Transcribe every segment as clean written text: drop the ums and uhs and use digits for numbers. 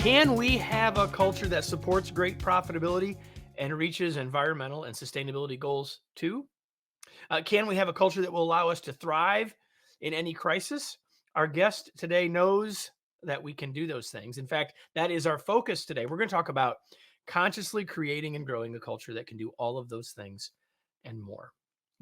Can we have a culture that supports great profitability and reaches environmental and sustainability goals too? Can we have a culture that will allow us to thrive in any crisis? Our guest today knows that we can do those things. In fact, that is our focus today. We're going to talk about consciously creating and growing a culture that can do all of those things and more.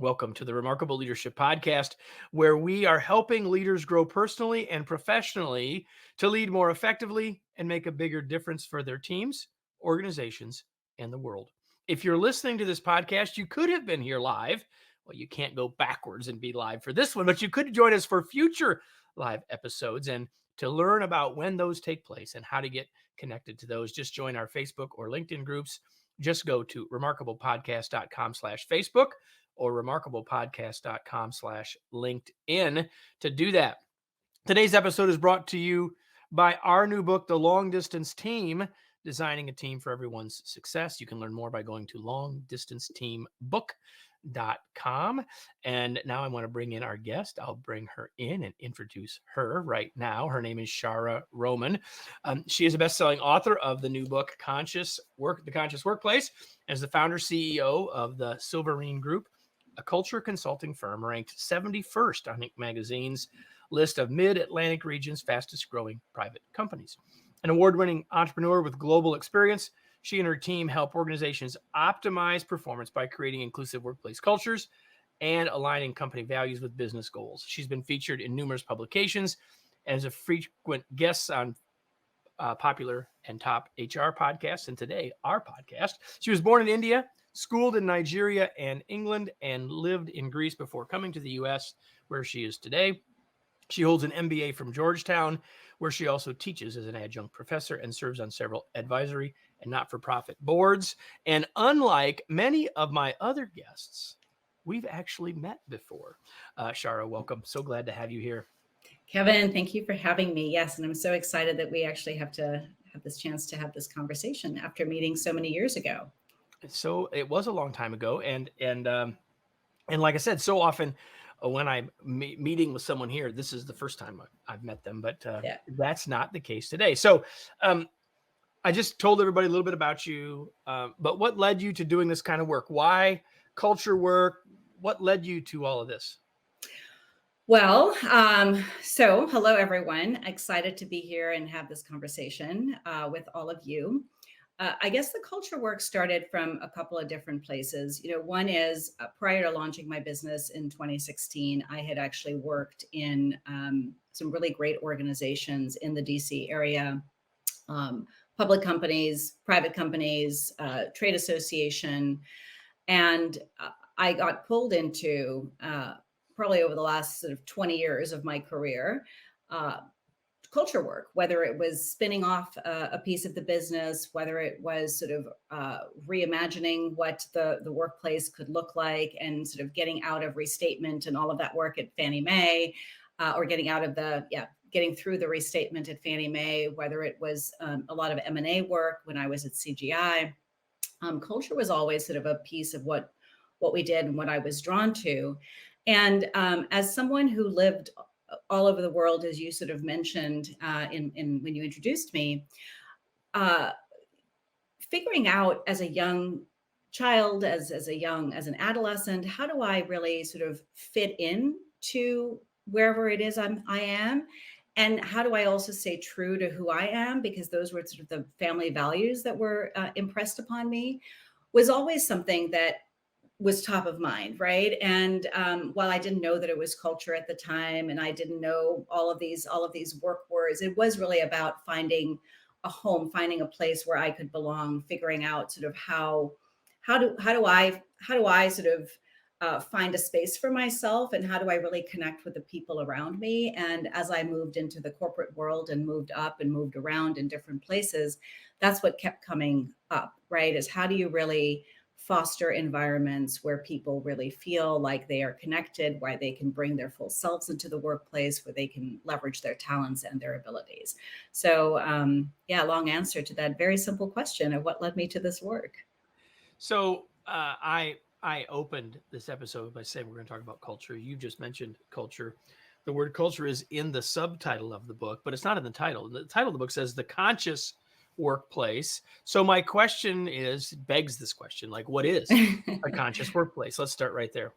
Welcome to the Remarkable Leadership Podcast, where we are helping leaders grow personally and professionally to lead more effectively and make a bigger difference for their teams, organizations, and the world. If you're listening to this podcast, you could have been here live. Well, you can't go backwards and be live for this one, but you could join us for future live episodes. And to learn about when those take place and how to get connected to those, just join our Facebook or LinkedIn groups. Just go to remarkablepodcast.com/Facebook or remarkablepodcast.com/LinkedIn to do that. Today's episode is brought to you by our new book, The Long Distance Team, Designing a Team for Everyone's Success. You can learn more by going to longdistanceteambook.com. And now I want to bring in our guest. I'll bring her in and introduce her right now. Her name is Shaara Roman. She is a best-selling author of the new book, The Conscious Workplace, as the founder CEO of the Silverine Group, a culture consulting firm ranked 71st on Inc. magazine's list of mid-Atlantic region's fastest growing private companies. An award-winning entrepreneur with global experience, she and her team help organizations optimize performance by creating inclusive workplace cultures and aligning company values with business goals. She's been featured in numerous publications as a frequent guest on popular and top HR podcasts, and today our podcast. She was born in India, schooled in Nigeria and England, and lived in Greece before coming to the U.S., where she is today. She holds an MBA from Georgetown, where she also teaches as an adjunct professor and serves on several advisory and not-for-profit boards. And unlike many of my other guests, we've actually met before. Shaara, welcome. So glad to have you here. Kevin, thank you for having me. Yes, and I'm so excited that we actually have this chance to have this conversation after meeting so many years ago. So it was a long time ago, and like I said, so often when I'm meeting with someone here, this is the first time I've met them, but that's not the case today. So I just told everybody a little bit about you, but what led you to doing this kind of work? Why culture work? What led you to all of this? Well, so hello, everyone. Excited to be here and have this conversation with all of you. I guess the culture work started from a couple of different places. One is prior to launching my business in 2016, I had actually worked in some really great organizations in the DC area, public companies, private companies, trade association. And I got pulled into probably over the last sort of 20 years of my career, culture work, whether it was spinning off a piece of the business, whether it was sort of reimagining what the workplace could look like and sort of getting out of restatement and all of that work at Fannie Mae, or getting through the restatement at Fannie Mae, whether it was a lot of M&A work when I was at CGI. Culture was always sort of a piece of what we did and what I was drawn to. And as someone who lived all over the world, as you sort of mentioned in when you introduced me, figuring out as a young child, as an adolescent, how do I really sort of fit in to wherever it is I am? And how do I also stay true to who I am? Because those were sort of the family values that were impressed upon me, was always something that was top of mind, right? And while I didn't know that it was culture at the time, and I didn't know all of these work words, it was really about finding a home, finding a place where I could belong, figuring out sort of how do I sort of find a space for myself, and how do I really connect with the people around me. And as I moved into the corporate world and moved up and moved around in different places, that's what kept coming up, right? Is how do you really foster environments where people really feel like they are connected, where they can bring their full selves into the workplace, where they can leverage their talents and their abilities. So long answer to that very simple question of what led me to this work. So I opened this episode by saying we're going to talk about culture. You just mentioned culture. The word culture is in the subtitle of the book, but it's not in the title. The title of the book says The Conscious workplace. So my question begs this question, like, what is a conscious workplace? Let's start right there.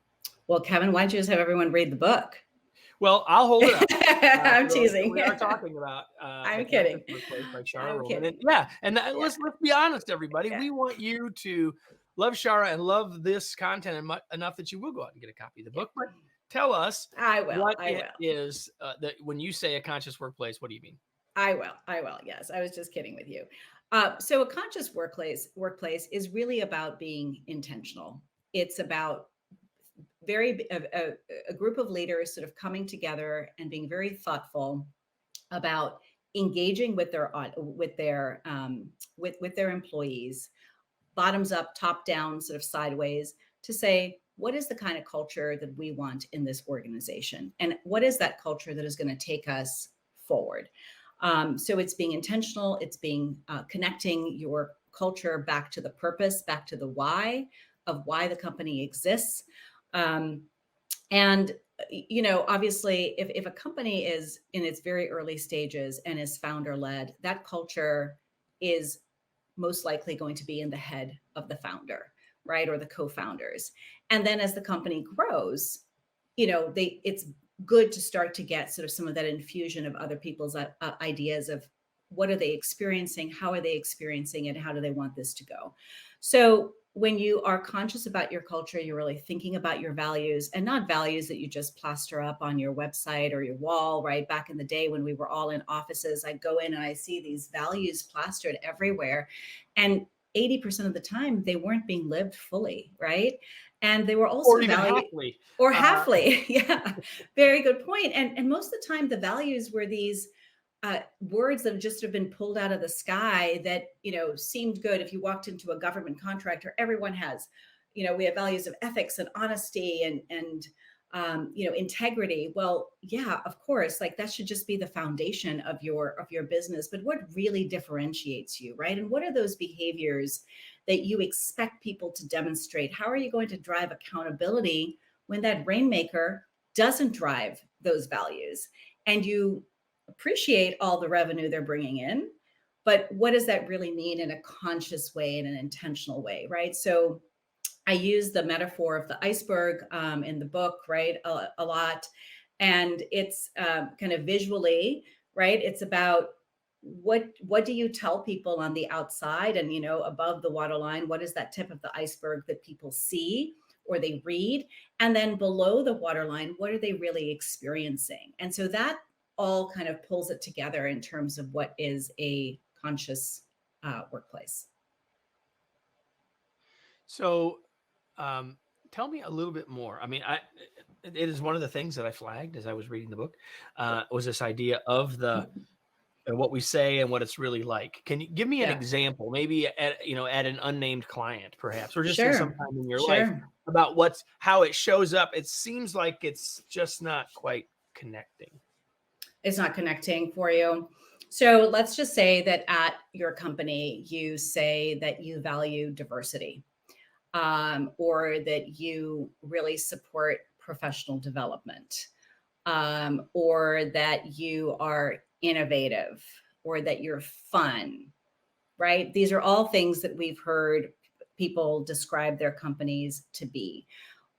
Well, Kevin, why don't you just have everyone read the book? Well, I'll hold it up I'm for those that teasing. we are talking about, The I'm Conscious kidding. Workplace by Shaara I'm Roman. And kidding. yeah, and Yeah. let's be honest, everybody. Yeah. We want you to love Shaara and love this content enough that you will go out and get a copy of the Yeah. book. But tell us I will. what I it will. is that when you say a conscious workplace, what do you mean? I will. I will. Yes, I was just kidding with you. So a conscious workplace is really about being intentional. It's about a group of leaders sort of coming together and being very thoughtful about engaging with their employees, bottoms up, top down, sort of sideways, to say, what is the kind of culture that we want in this organization? And what is that culture that is going to take us forward? So it's being intentional, it's being connecting your culture back to the purpose, back to the why of why the company exists. Um, and obviously, if a company is in its very early stages and is founder led, that culture is most likely going to be in the head of the founder, right? Or the co-founders. And then as the company grows, it's good to start to get sort of some of that infusion of other people's ideas of what are they experiencing, how are they experiencing it, how do they want this to go. So when you are conscious about your culture, you're really thinking about your values, and not values that you just plaster up on your website or your wall, right? Back in the day when we were all in offices, I go in and I see these values plastered everywhere. And 80% of the time, they weren't being lived fully, right? And they were Or also even value happily. or halfly. Yeah, very good point. And most of the time, the values were these words that have just have been pulled out of the sky that seemed good. If you walked into a government contractor, everyone has, we have values of ethics and honesty and integrity. Well, yeah, of course, like that should just be the foundation of your business. But what really differentiates you, right? And what are those behaviors that you expect people to demonstrate? How are you going to drive accountability when that rainmaker doesn't drive those values? And you appreciate all the revenue they're bringing in, but what does that really mean in a conscious way, in an intentional way, right? So I use the metaphor of the iceberg in the book, right, a lot. And it's kind of visually, right? It's about what do you tell people on the outside and above the waterline, what is that tip of the iceberg that people see or they read? And then below the waterline, what are they really experiencing? And so that all kind of pulls it together in terms of what is a conscious workplace. So tell me a little bit more. I mean, it is one of the things that I flagged as I was reading the book, was this idea of what we say and what it's really like. Can you give me an Yeah, example, maybe at an unnamed client, perhaps, or just in some sure, time in your life, sure. about how it shows up? It seems like it's just not quite connecting. It's not connecting for you. So let's just say that at your company, you say that you value diversity, or that you really support professional development, or that you are innovative, or that you're fun, right? These are all things that we've heard people describe their companies to be.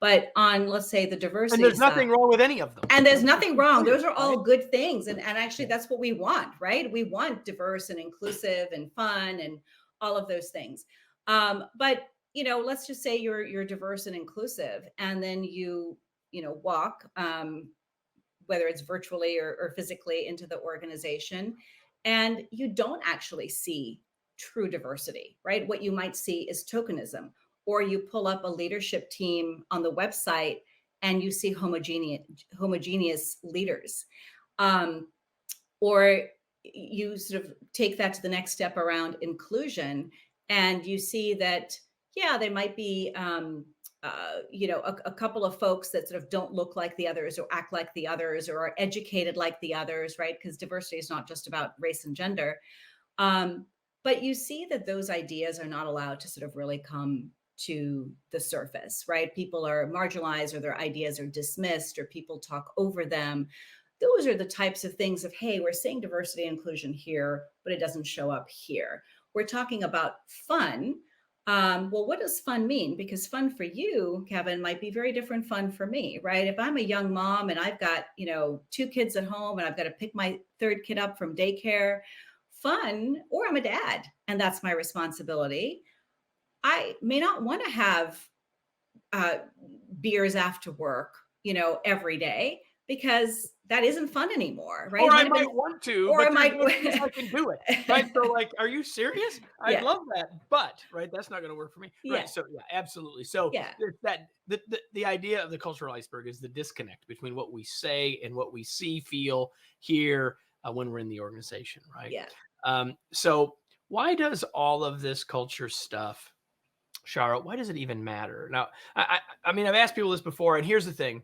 But on, let's say, the And diversity there's side, nothing wrong with any of them. and there's Let's just nothing be wrong. clear, Those are right? all good things. And actually, Yeah. that's what we want, right? We want diverse and inclusive and fun and all of those things. But let's just say you're diverse and inclusive, and then you walk, whether it's virtually or physically, into the organization, and you don't actually see true diversity, right? What you might see is tokenism, or you pull up a leadership team on the website and you see homogeneous leaders, um, or you sort of take that to the next step around inclusion, and you see that, yeah, there might be a couple of folks that sort of don't look like the others or act like the others or are educated like the others, right? Because diversity is not just about race and gender. um, but you see that those ideas are not allowed to sort of really come to the surface, right? People are marginalized, or their ideas are dismissed, or people talk over them. those are the types of things of, hey, we're saying diversity and inclusion here, but it doesn't show up here. We're talking about fun. Well, what does fun mean? Because fun for you, Kevin, might be very different fun for me, right? If I'm a young mom and I've got, 2 kids at home and I've got to pick my third kid up from daycare, fun, or I'm a dad and that's my responsibility. I may not want to have uh, beers after work, every day because that isn't fun anymore, right? Or It I might have might been, want to, or but it there's might, no chance I can do it, right? So, like, are you serious? I'd yeah, love that, but right, that's not going to work for me, yeah, right? So, yeah, absolutely. So, yeah, it's that the idea of the cultural iceberg is the disconnect between what we say and what we see, feel, hear when we're in the organization, right? yeah. So, why does all of this culture stuff, Shaara? Why does it even matter? Now, I mean, I've asked people this before, and here's the thing: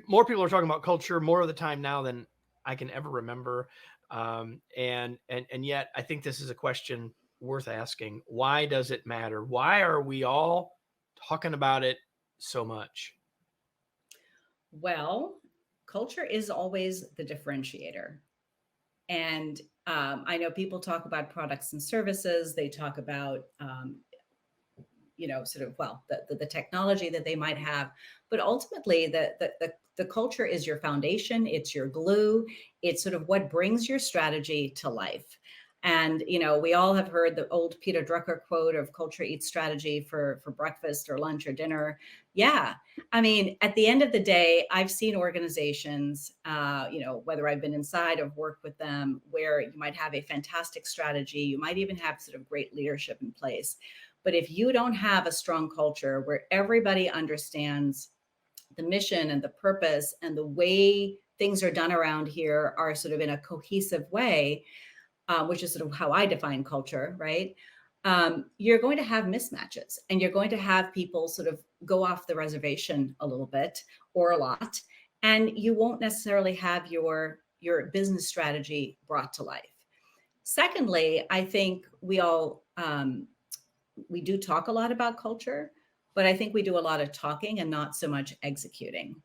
more people are talking about culture more of the time now than I can ever remember. And yet I think this is a question worth asking. Why does it matter? Why are we all talking about it so much? Well, culture is always the differentiator. And I know people talk about products and services. They talk about, sort of, well, the technology that they might have, but ultimately the culture is your foundation. It's your glue. It's sort of what brings your strategy to life. And we all have heard the old Peter Drucker quote of culture eats strategy for breakfast or lunch or dinner. Yeah, I mean, at the end of the day, I've seen organizations, whether I've been inside or worked with them, where you might have a fantastic strategy, you might even have sort of great leadership in place, but if you don't have a strong culture where everybody understands the mission and the purpose and the way things are done around here are sort of in a cohesive way, which is sort of how I define culture, right? You're going to have mismatches and you're going to have people sort of go off the reservation a little bit or a lot, and you won't necessarily have your business strategy brought to life. Secondly, I think we do talk a lot about culture, but I think we do a lot of talking and not so much executing,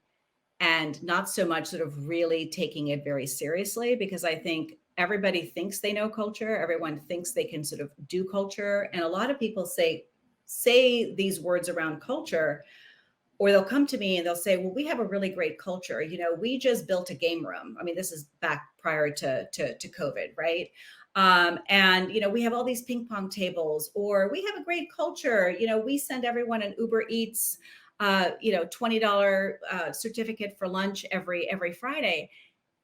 and not so much sort of really taking it very seriously, because I think everybody thinks they know culture. Everyone thinks they can sort of do culture. And a lot of people say these words around culture, or they'll come to me and they'll say, well, we have a really great culture. We just built a game room. I mean, this is back prior to COVID, right? And we have all these ping pong tables, or we have a great culture. We send everyone an Uber Eats, $20 certificate for lunch every Friday.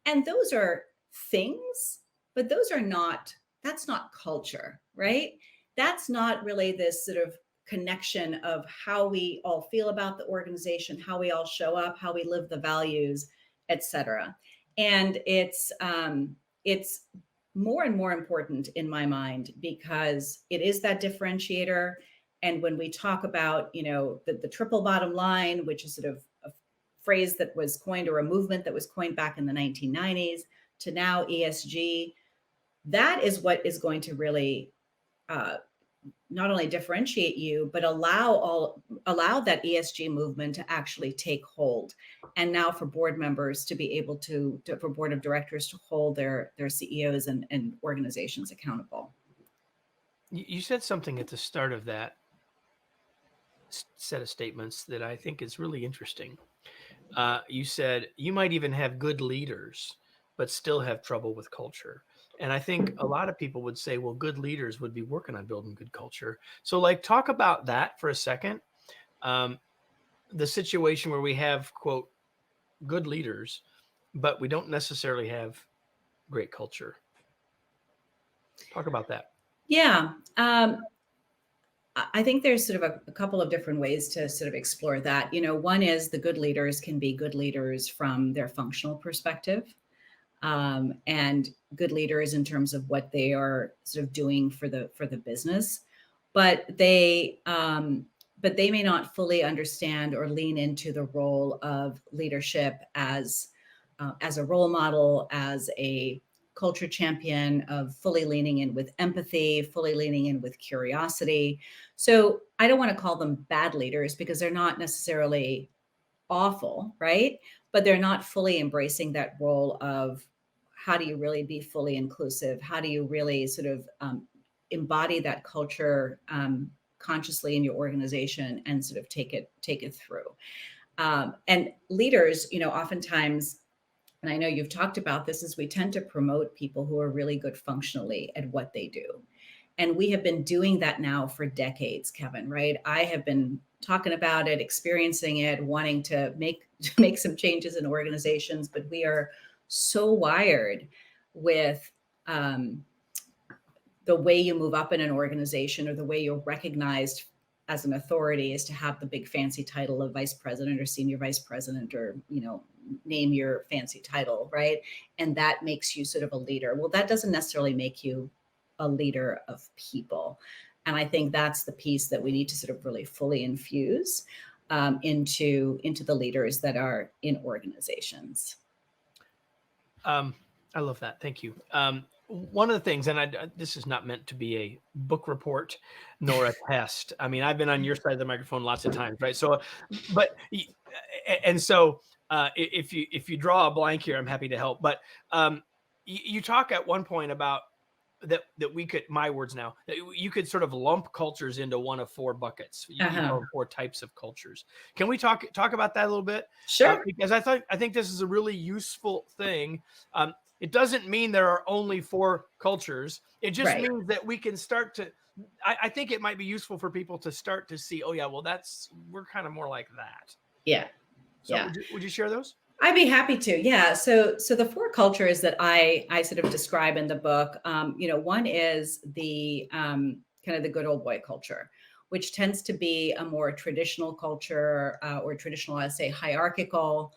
And those are things, but that's not culture, right? That's not really this sort of connection of how we all feel about the organization, how we all show up, how we live the values, etc. And it's more and more important in my mind, because it is that differentiator. And when we talk about, the triple bottom line, which is sort of a phrase that was coined, or a movement that was coined back in the 1990s, to now ESG, that is what is going to really not only differentiate you, but allow that ESG movement to actually take hold. And now for board members to be able for board of directors to hold their CEOs and organizations accountable. You said something at the start of that set of statements that I think is really interesting. You said you might even have good leaders, but still have trouble with culture. And I think a lot of people would say, well, good leaders would be working on building good culture. So, like, talk about that for a second. The situation where we have, quote, good leaders, but we don't necessarily have great culture. Talk about that. Yeah. I think there's sort of a couple of different ways to sort of explore that. One is the good leaders can be good leaders from their functional perspective, and good leaders in terms of what they are sort of doing for the business, but they may not fully understand or lean into the role of leadership as a role model, as a culture champion, of fully leaning in with empathy, fully leaning in with curiosity. So I don't want to call them bad leaders, because they're not necessarily awful, right? But they're not fully embracing that role of how do you really be fully inclusive? How do you really sort of embody that culture consciously in your organization and sort of take it through? And leaders, oftentimes, and I know you've talked about this, is we tend to promote people who are really good functionally at what they do. And we have been doing that now for decades, Kevin, right? I have been talking about it, experiencing it, wanting to make some changes in organizations, but we are so wired with the way you move up in an organization or the way you're recognized as an authority is to have the big fancy title of vice president or senior vice president, or name your fancy title, right? And that makes you sort of a leader. Well, that doesn't necessarily make you a leader of people. And I think that's the piece that we need to sort of really fully infuse into the leaders that are in organizations. I love that. Thank you. One of the things, and this is not meant to be a book report nor a test. I mean, I've been on your side of the microphone lots of times, right? So, but, and so if you draw a blank here, I'm happy to help. But you talk at one point about that we could, my words now, that you could sort of lump cultures into one of four buckets. You call them four types of cultures. Can we talk about that a little bit? Sure. Because I think this is a really useful thing. It doesn't mean there are only four cultures. It just means that we can start to, I think it might be useful for people to start to see, oh yeah, well we're kind of more like that. Yeah. So would you share those? I'd be happy to. Yeah. So the four cultures that I sort of describe in the book, one is the kind of the good old boy culture, which tends to be a more traditional culture, or traditional, I say, hierarchical.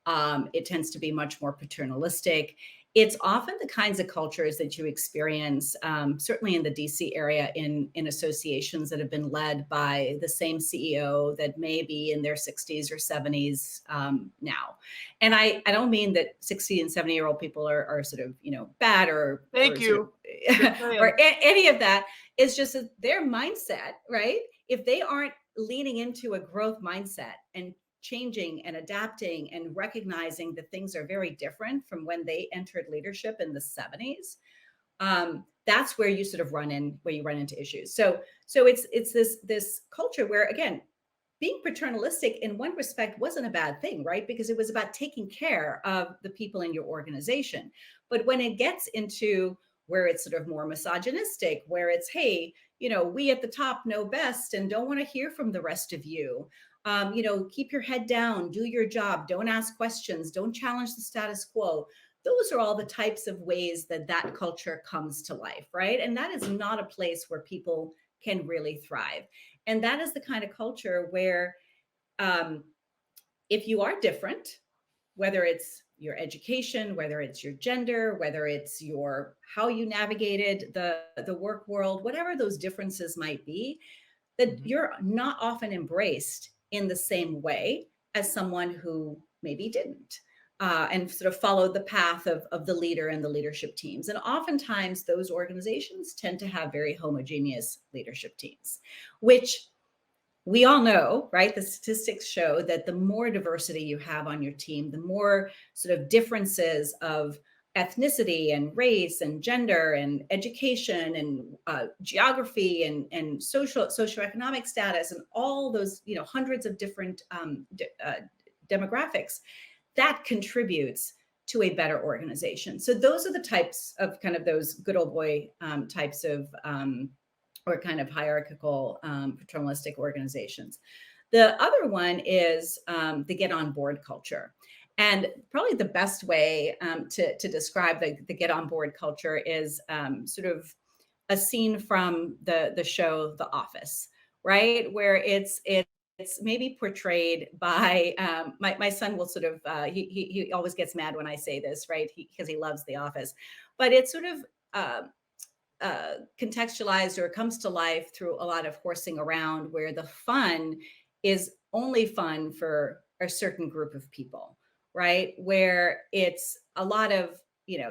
It tends to be much more paternalistic. It's often the kinds of cultures that you experience, certainly in the DC area, in associations that have been led by the same CEO that may be in their 60s or 70s now. And I don't mean that 60 and 70-year-old people are sort of, bad or thank you or any of that. It's just that their mindset, right? If they aren't leaning into a growth mindset and changing and adapting and recognizing that things are very different from when they entered leadership in the 70s, that's where you sort of run into issues. So it's this culture where, again, being paternalistic in one respect wasn't a bad thing, right? Because it was about taking care of the people in your organization. But when it gets into where it's sort of more misogynistic, where it's, hey, we at the top know best and don't want to hear from the rest of you. Keep your head down, do your job, don't ask questions, don't challenge the status quo. Those are all the types of ways that culture comes to life, right? And that is not a place where people can really thrive. And that is the kind of culture where if you are different, whether it's your education, whether it's your gender, whether it's how you navigated the work world, whatever those differences might be, that you're not often embraced in the same way as someone who maybe didn't, and sort of followed the path of the leader and the leadership teams. And oftentimes those organizations tend to have very homogeneous leadership teams, which we all know, right? The statistics show that the more diversity you have on your team, the more sort of differences of ethnicity and race and gender and education and geography and socioeconomic status and all those, hundreds of different demographics, that contributes to a better organization. So those are the types of kind of those good old boy types of or kind of hierarchical, paternalistic organizations. The other one is the get on board culture. And probably the best way to describe the get on board culture is sort of a scene from the show The Office, right? Where it's maybe portrayed by my son will sort of he always gets mad when I say this, right? Because he loves The Office, but it's sort of contextualized or comes to life through a lot of horsing around, where the fun is only fun for a certain group of people, right? Where it's a lot of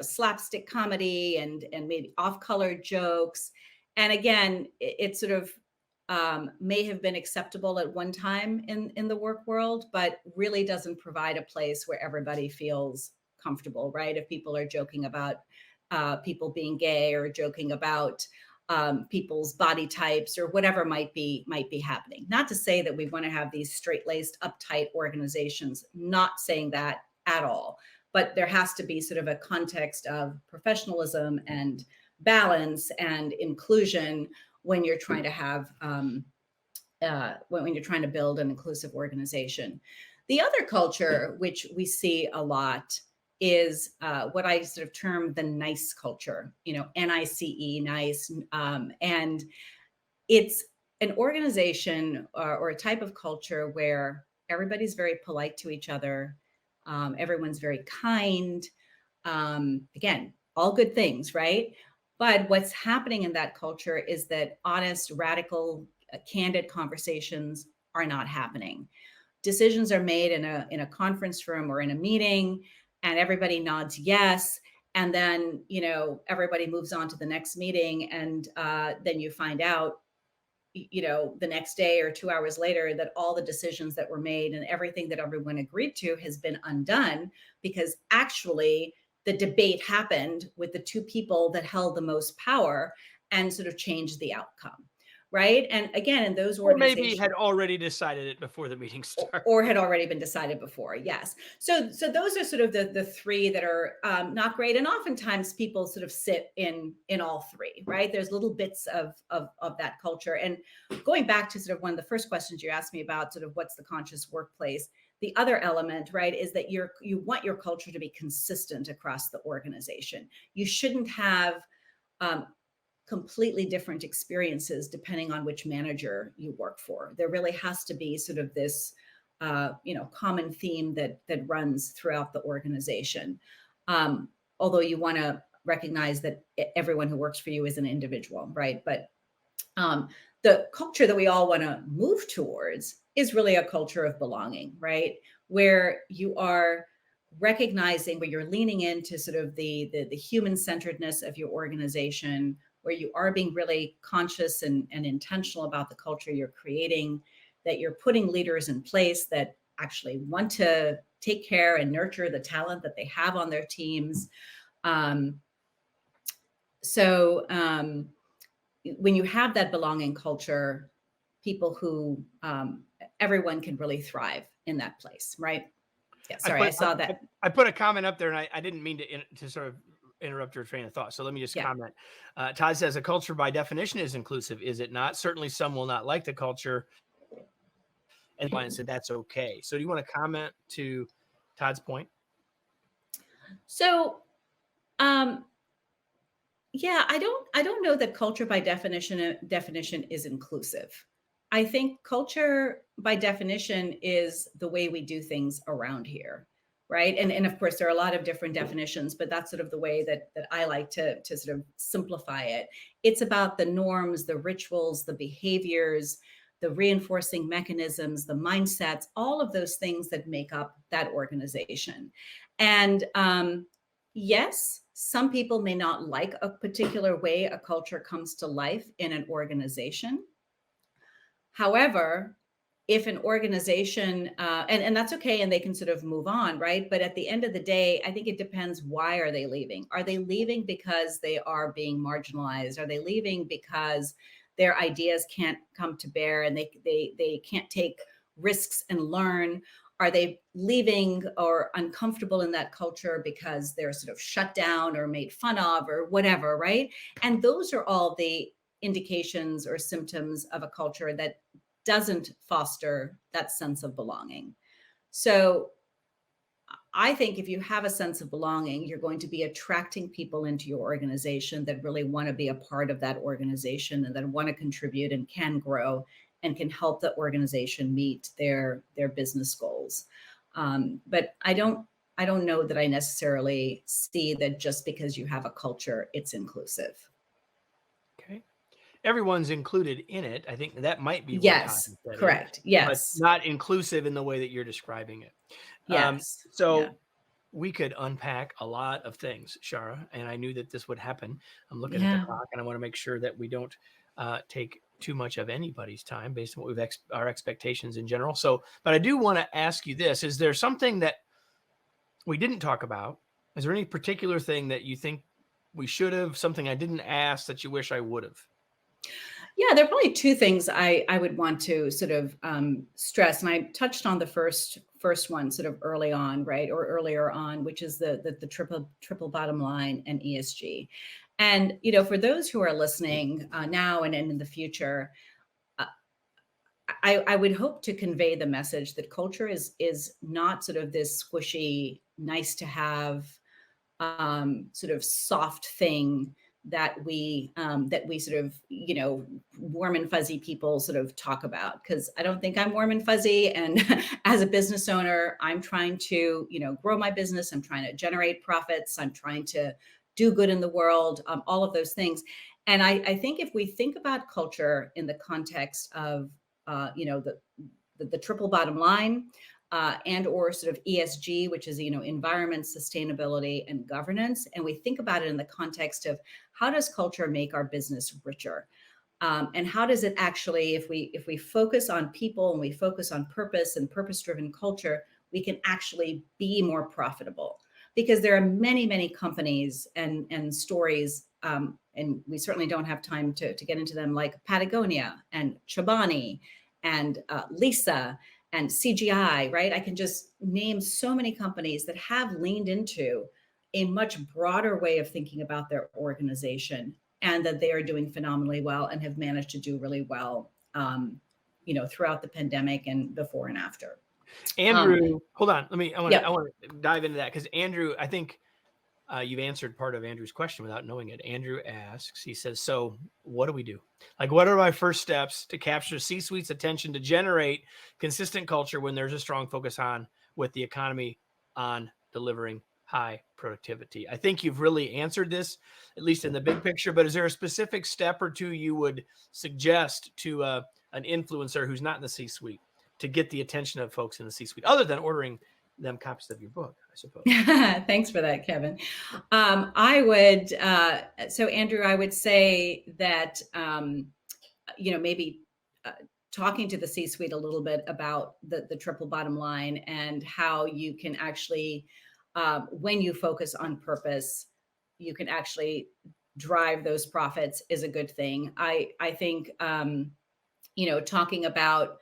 slapstick comedy and maybe off-color jokes, and again, it's sort of may have been acceptable at one time in the work world, but really doesn't provide a place where everybody feels comfortable, right? If people are joking about people being gay, or joking about people's body types, or whatever might be happening. Not to say that we want to have these straight-laced, uptight organizations. Not saying that at all. But there has to be sort of a context of professionalism and balance and inclusion when you're trying to have when you're trying to build an inclusive organization. The other culture, which we see a lot, is what I sort of term the nice culture, NICE, nice. And it's an organization or a type of culture where everybody's very polite to each other. Everyone's very kind. Again, all good things, right? But what's happening in that culture is that honest, radical, candid conversations are not happening. Decisions are made in a conference room or in a meeting, and everybody nods yes. And then, everybody moves on to the next meeting. And then you find out, the next day or 2 hours later, that all the decisions that were made and everything that everyone agreed to has been undone, because actually the debate happened with the two people that held the most power and sort of changed the outcome. Right. And again, in those Or maybe organizations, had already decided it before the meeting started. or had already been decided before. Yes. So those are sort of the three that are not great. And oftentimes people sort of sit in all three, right? There's little bits of that culture. And going back to sort of one of the first questions you asked me about, sort of what's the conscious workplace, the other element, right, is that you want your culture to be consistent across the organization. You shouldn't have completely different experiences depending on which manager you work for. There really has to be sort of this, common theme that runs throughout the organization. Although you want to recognize that everyone who works for you is an individual, right? But the culture that we all want to move towards is really a culture of belonging, right? Where you are recognizing, where you're leaning into sort of the human-centeredness of your organization, where you are being really conscious and intentional about the culture you're creating, that you're putting leaders in place that actually want to take care and nurture the talent that they have on their teams. When you have that belonging culture, people who everyone can really thrive in that place, right? Yeah, sorry, I saw that. I put a comment up there, and I didn't mean to sort of interrupt your train of thought. So let me just Yeah. comment. Todd says a culture by definition is inclusive, is it not? Certainly, some will not like the culture, and said that's okay. So do you want to comment to Todd's point? So, yeah, I don't know that culture by definition is inclusive. I think culture by definition is the way we do things around here, right? And of course there are a lot of different definitions, but that's sort of the way that I like to sort of simplify it. It's about the norms, the rituals, the behaviors, the reinforcing mechanisms, the mindsets, all of those things that make up that organization. And yes, some people may not like a particular way a culture comes to life in an organization. However, if an organization, and that's okay, and they can sort of move on, right? But at the end of the day, I think it depends, why are they leaving? Are they leaving because they are being marginalized? Are they leaving because their ideas can't come to bear and they can't take risks and learn? Are they leaving or uncomfortable in that culture because they're sort of shut down or made fun of or whatever, right? And those are all the indications or symptoms of a culture that doesn't foster that sense of belonging. So I think if you have a sense of belonging, you're going to be attracting people into your organization that really want to be a part of that organization and that want to contribute and can grow and can help the organization meet their business goals. But I don't know that I necessarily see that just because you have a culture, it's inclusive. Okay. Everyone's included in it. I think that might be what Todd Yes, is saying, correct. but Yes, not inclusive in the way that you're describing it. yes, yeah, So we could unpack a lot of things, Shaara, and I knew that this would happen. I'm looking at the yeah. clock, and I want to make sure that we don't take too much of anybody's time based on what our expectations in general. So, but I do want to ask you this: is there something that we didn't talk about? Is there any particular thing that you think we should have? Something I didn't ask that you wish I would have? Yeah, there are probably two things I would want to sort of stress, and I touched on the first one sort of early on, right, or earlier on, which is the triple bottom line and ESG. And for those who are listening now and in the future, uh, I would hope to convey the message that culture is not sort of this squishy, nice to have sort of soft thing that we sort of warm and fuzzy people sort of talk about, because I don't think I'm warm and fuzzy. And as a business owner, I'm trying to grow my business. I'm trying to generate profits. I'm trying to do good in the world. All of those things. And I think if we think about culture in the context of the triple bottom line, and or sort of ESG, which is environment, sustainability, and governance, and we think about it in the context of how does culture make our business richer, and how does it actually, if we focus on people and we focus on purpose and purpose-driven culture, we can actually be more profitable, because there are many companies and stories, and we certainly don't have time to get into them, like Patagonia and Chobani and Lisa and CGI, right? I can just name so many companies that have leaned into a much broader way of thinking about their organization, and that they are doing phenomenally well and have managed to do really well, throughout the pandemic and before and after. Andrew, hold on. I want Yeah. to dive into that, because Andrew, I think you've answered part of Andrew's question without knowing it. Andrew asks, he says, so what do we do? Like, what are my first steps to capture C-suite's attention to generate consistent culture when there's a strong focus with the economy on delivering high productivity? I think you've really answered this, at least in the big picture, but is there a specific step or two you would suggest to an influencer who's not in the C-suite to get the attention of folks in the C-suite, other than ordering them copies of your book, I suppose? Thanks for that, Kevin. I would, so Andrew, I would say that, maybe talking to the C-suite a little bit about the triple bottom line, and how you can actually, when you focus on purpose, you can actually drive those profits, is a good thing. I think, talking about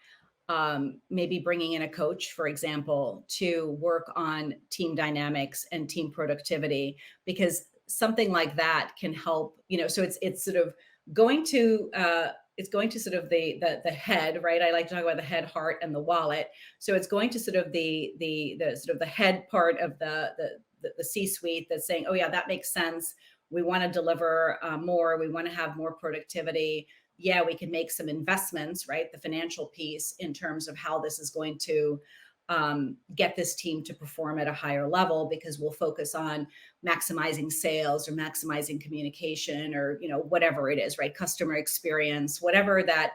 maybe bringing in a coach, for example, to work on team dynamics and team productivity, because something like that can help. So it's sort of going to sort of the head, right? I like to talk about the head, heart, and the wallet. So it's going to sort of the sort of the head part of the C-suite that's saying, oh yeah, that makes sense. We want to deliver more. We want to have more productivity. Yeah, we can make some investments, right? The financial piece, in terms of how this is going to get this team to perform at a higher level, because we'll focus on maximizing sales or maximizing communication, or whatever it is, right? Customer experience, whatever that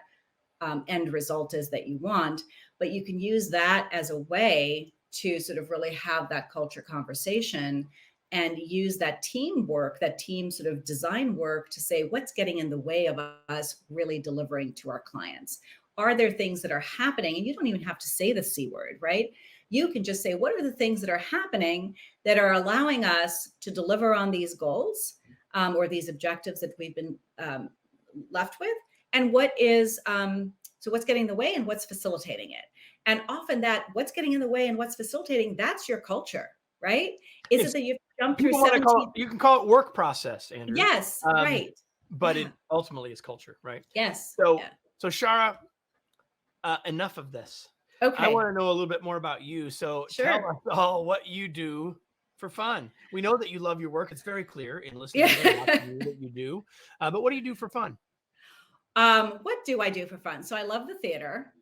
end result is that you want. But you can use that as a way to sort of really have that culture conversation, and use that teamwork, that team sort of design work, to say, what's getting in the way of us really delivering to our clients? Are there things that are happening? And you don't even have to say the C word, right? You can just say, what are the things that are happening that are allowing us to deliver on these goals, or these objectives that we've been left with? And so what's getting in the way, and what's facilitating it? And often that what's getting in the way and what's facilitating, that's your culture, right? Is it that you've jumped through 17? You can call it work process, Andrew. Yes, right. But it ultimately is culture, right? Yes. So, yeah. so Shaara, enough of this. Okay. I want to know a little bit more about you. So tell us all what you do for fun. We know that you love your work. It's very clear in listening to you that you do. But what do you do for fun? What do I do for fun? So I love the theater.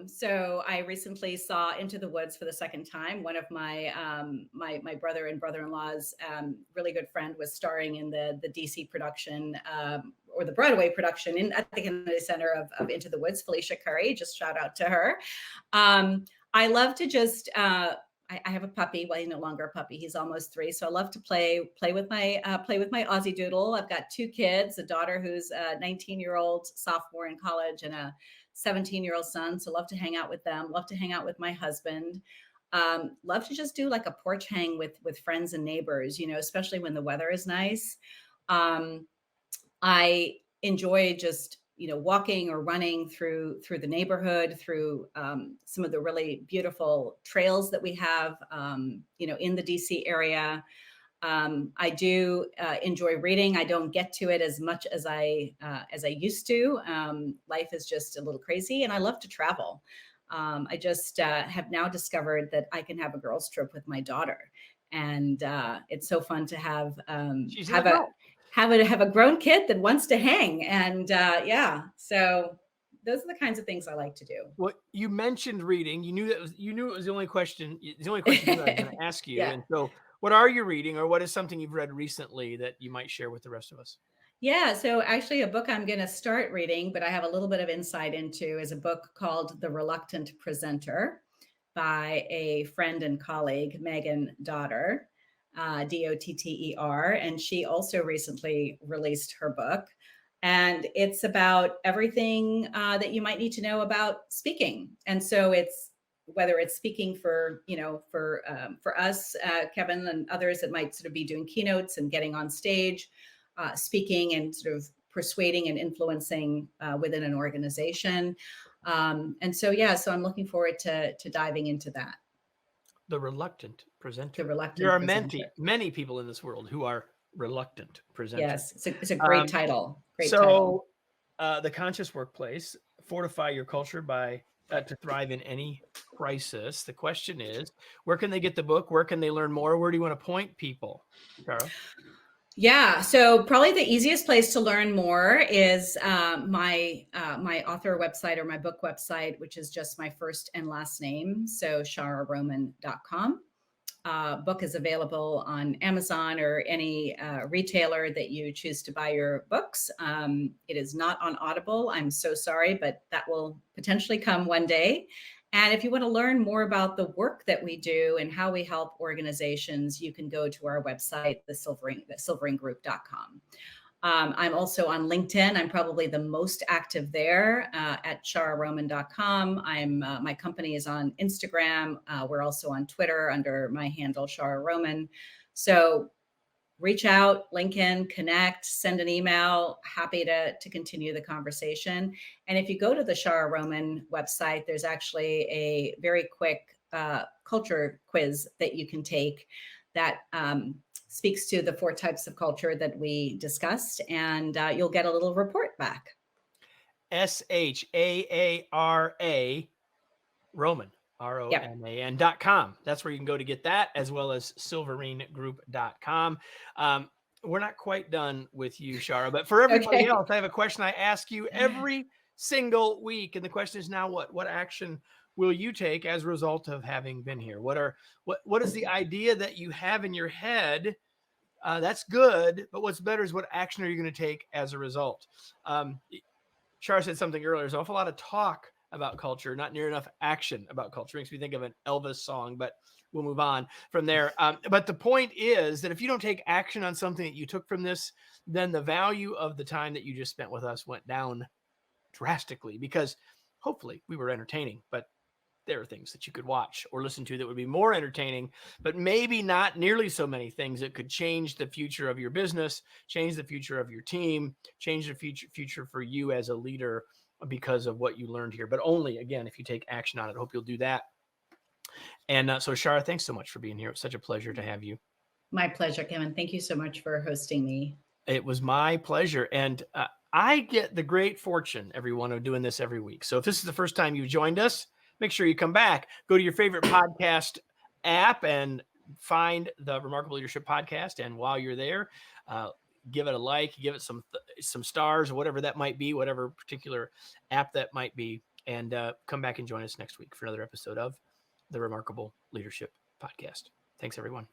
So I recently saw Into the Woods for the second time. One of my my brother and brother-in-law's really good friend was starring in the DC production, or the Broadway production at the Kennedy Center of Into the Woods. Felicia Curry, just shout out to her. I love to just I have a puppy. Well, he's no longer a puppy. He's almost 3. So I love to play with my Aussie Doodle. I've got 2 kids, a daughter who's a 19-year-old sophomore in college and a 17-year-old son. So love to hang out with them. Love to hang out with my husband. Love to just do like a porch hang with friends and neighbors, especially when the weather is nice. I enjoy just walking or running through the neighborhood, through some of the really beautiful trails that we have, in the DC area. I do enjoy reading. I don't get to it as much as I used to. Life is just a little crazy, and I love to travel. I just have now discovered that I can have a girls' trip with my daughter, and it's so fun to have She's an adult. have a grown kid that wants to hang. And so those are the kinds of things I like to do. Well, you mentioned reading. You knew it was the only question I was going to ask you. Yeah. And so, what are you reading, or what is something you've read recently that you might share with the rest of us? Yeah, so actually a book I'm going to start reading, but I have a little bit of insight into, is a book called The Reluctant Presenter by a friend and colleague, Megan Dotter, Dotter. And she also recently released her book. And it's about everything that you might need to know about speaking. And so it's whether it's speaking for us, Kevin, and others that might sort of be doing keynotes and getting on stage, speaking and sort of persuading and influencing within an organization. So I'm looking forward to diving into that. The Reluctant Presenter. The Reluctant There are Presenter. many people in this world who are reluctant presenters. Yes, it's a great title. The Conscious Workplace: Fortify Your Culture by to thrive in any crisis. The question is, where can they get the book? Where can they learn more? Where do you want to point people, Shaara? Yeah, so probably the easiest place to learn more is my author website, or my book website, which is just my first and last name, so shaararoman.com. Book is available on Amazon or any retailer that you choose to buy your books. It is not on Audible. I'm so sorry, but that will potentially come one day. And if you want to learn more about the work that we do and how we help organizations, you can go to our website, silveringgroup.com. I'm also on LinkedIn. I'm probably the most active there at shaararoman.com. My company is on Instagram. We're also on Twitter under my handle, Shaara Roman. So reach out, link in, connect, send an email. Happy to continue the conversation. And if you go to the Shaara Roman website, there's actually a very quick culture quiz that you can take that speaks to the 4 types of culture that we discussed, and you'll get a little report back. SHAARA Roman, ROMAN.com. That's where you can go to get that, as well as silveringgroup.com. We're not quite done with you, Shaara, but for everybody else, I have a question I ask you every single week. And the question is now, what action will you take as a result of having been here? What is the idea that you have in your head? That's good, but what's better is what action are you going to take as a result? Shaara said something earlier. There's an awful lot of talk about culture, not near enough action about culture. Makes me think of an Elvis song, but we'll move on from there. But the point is that if you don't take action on something that you took from this, then the value of the time that you just spent with us went down drastically, because hopefully we were entertaining, but there are things that you could watch or listen to that would be more entertaining, but maybe not nearly so many things that could change the future of your business, change the future of your team, change the future for you as a leader because of what you learned here. But only, again, if you take action on it. I hope you'll do that. And so, Shaara, thanks so much for being here. It was such a pleasure to have you. My pleasure, Kevin. Thank you so much for hosting me. It was my pleasure. And I get the great fortune, everyone, of doing this every week. So if this is the first time you've joined us, make sure you come back. Go to your favorite podcast app and find the Remarkable Leadership Podcast. And while you're there, give it a like, give it some stars, or whatever that might be, whatever particular app that might be. And come back and join us next week for another episode of the Remarkable Leadership Podcast. Thanks, everyone.